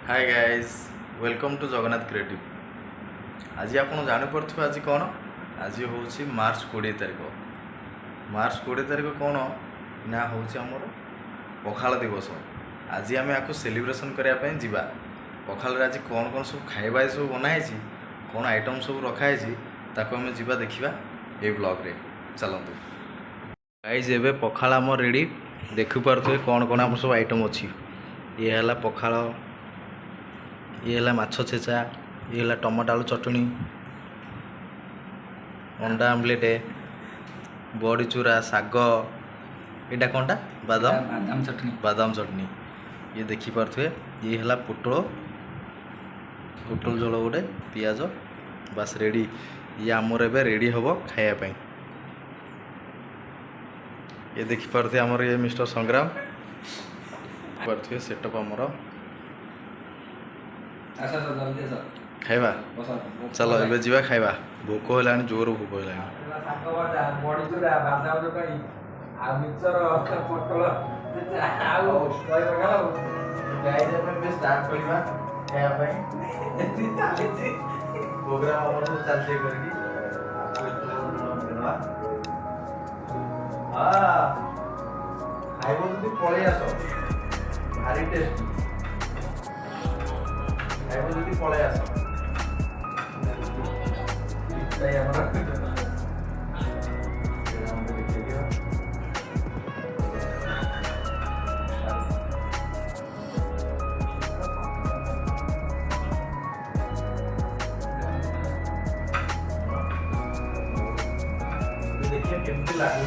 Hi guys welcome to Jagannath creative. आज आप जापे आज कौन आज हूँ मार्च 20 तारिख। मार्च 20 तारिख कौन ना हूँ आमर पखाल दिवस। आज आम या सेलिब्रेशन करने जावा। पखाल आज कौन कौन सब खाଇବା सब बनाई कौन आइटम सब रखाई आम जा देखा ये ब्लॉग रे। चलतु गाइस एबे पखाल आम रेडी देखिपे कौन कौन आम सब आइटम अच्छी। ये है पखाल, ये है माछ छेचा, ये है टमाटो आलू चटनी, अंडा आमलेट, बड़ी चूरा, साग, यहाँ कौनटा बादाम चटनी। ये देखिपे ये है पोटल झोल गोटे पियाज बास रेडी। ये आमर एबे रेडी हम खायापी। ये देखिपे आमर ये मिस्टर संग्राम पारे सेटअप आमर खाइबा। चलो ए जा खाइबा। भोक है जोर भोक है। खाइब जदि पलि आस भारी टेस्ट। खाइब जदि पलि आस देखिए केमती लागू।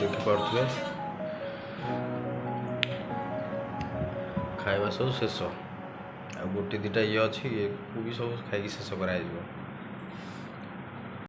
देखिपे खाଇବା सब शेष आ गोटे दुटा ये अच्छी ये भी सब खाई शेष कर।